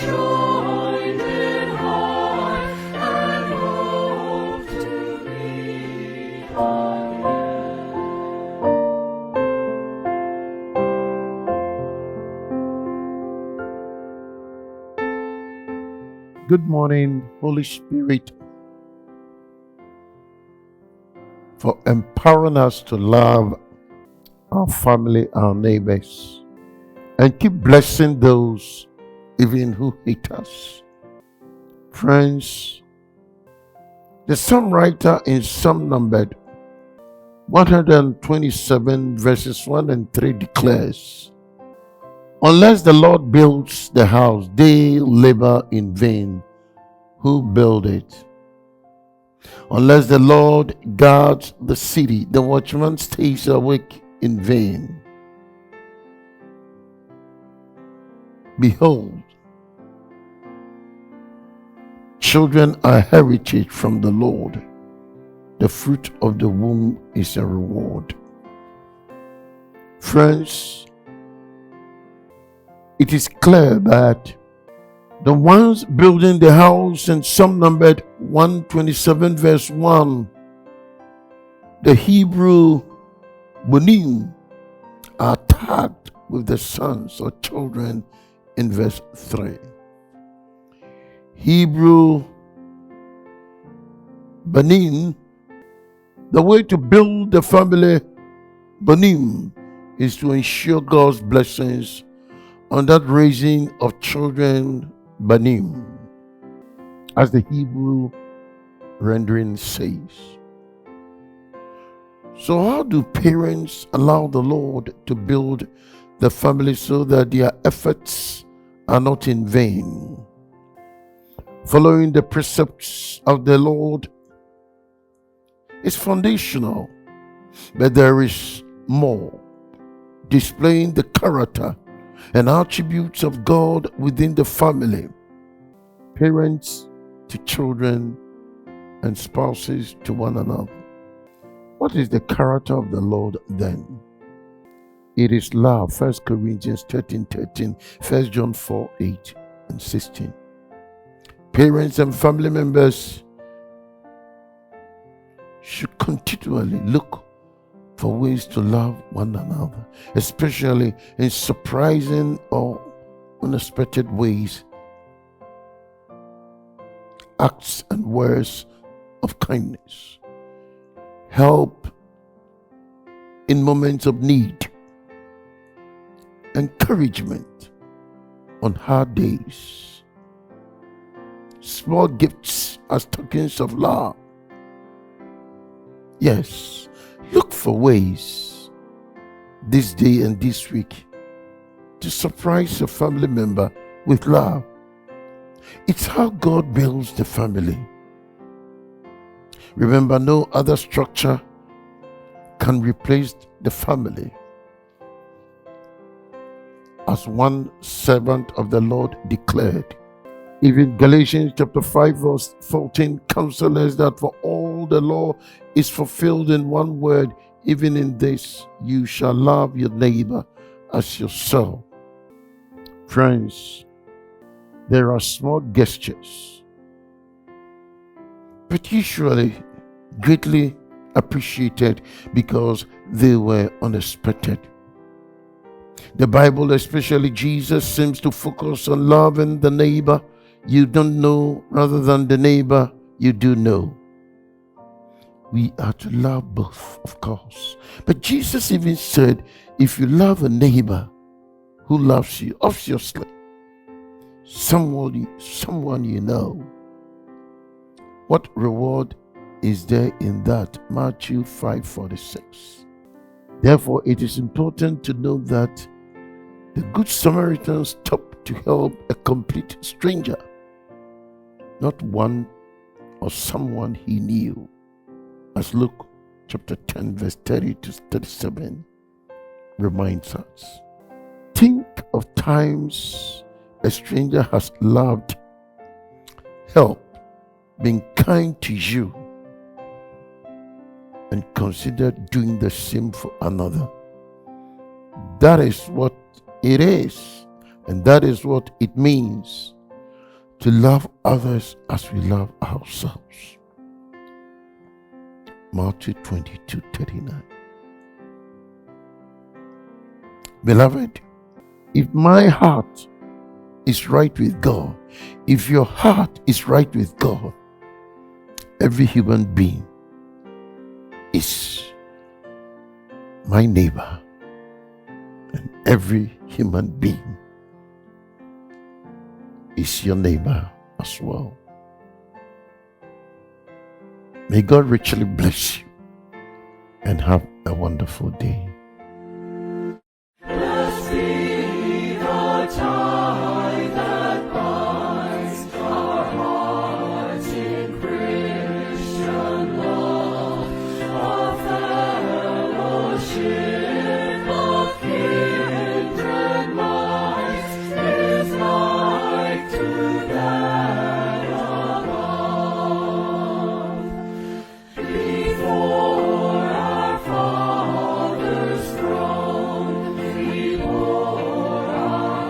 joined in heart and hope to meet again. Good morning, Holy Spirit, for empowering us to love our family, our neighbors, and keep blessing those even who hate us. Friends, the psalm writer in Psalm numbered 127 verses 1 and 3 declares, "Unless the Lord builds the house, they labor in vain who build it. Unless the Lord guards the city, the watchman stays awake in vain. Behold, children are heritage from the Lord. The fruit of the womb is a reward." Friends, it is clear that the ones building the house in Psalm numbered 127 verse 1, the Hebrew Bonim, are tagged with the sons or children in verse 3. Hebrew Banim, the way to build the family Banim is to ensure God's blessings on that raising of children Banim, as the Hebrew rendering says. So how do parents allow the Lord to build the family so that their efforts are not in vain? Following the precepts of the Lord is foundational, but there is more. Displaying the character and attributes of God within the family, parents to children and spouses to one another. What is the character of the Lord then? It is love, 1 Corinthians 13:13, 1 John 4:8 and 16. Parents and family members should continually look for ways to love one another, especially in surprising or unexpected ways. Acts and words of kindness, help in moments of need, encouragement on hard days, small gifts as tokens of love. Yes, look for ways this day and this week to surprise a family member with love. It's how God builds the family. Remember, no other structure can replace the family. As one servant of the Lord declared, even Galatians chapter 5 verse 14 counsels us that for all the law is fulfilled in one word, even in this, you shall love your neighbor as yourself. Friends, there are small gestures, but usually greatly appreciated because they were unexpected. The Bible, especially Jesus, seems to focus on loving the neighbor you don't know rather than the neighbor you do know. We are to love both, of course. But Jesus even said, if you love a neighbor who loves you, obviously, someone you know, what reward is there in that? Matthew 5:46. Therefore, it is important to know that the Good Samaritan stopped to help a complete stranger, not one or someone he knew, as Luke chapter 10 verse 30 to 37 reminds us. Think of times a stranger has loved, helped, been kind to you, and consider doing the same for another. That is what it is, and that is what it means to love others as we love ourselves. Matthew 22:39. Beloved, if my heart is right with God, if your heart is right with God, every human being is my neighbor, and every human being is your neighbor as well. May God richly bless you and have a wonderful day. Blessed be the tie that binds our hearts in Christian love, a fellowship of kindred minds is like to that above. Before our Father's throne, we pour our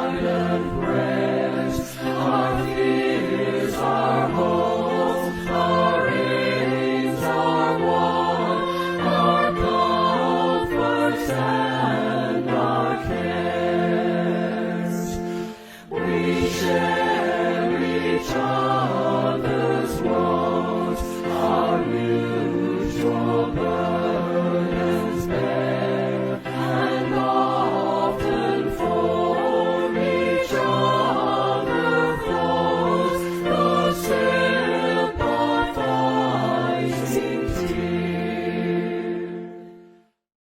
ardent prayers, our fears, our hopes, our aims, our wants, our comforts and our cares. We share each other.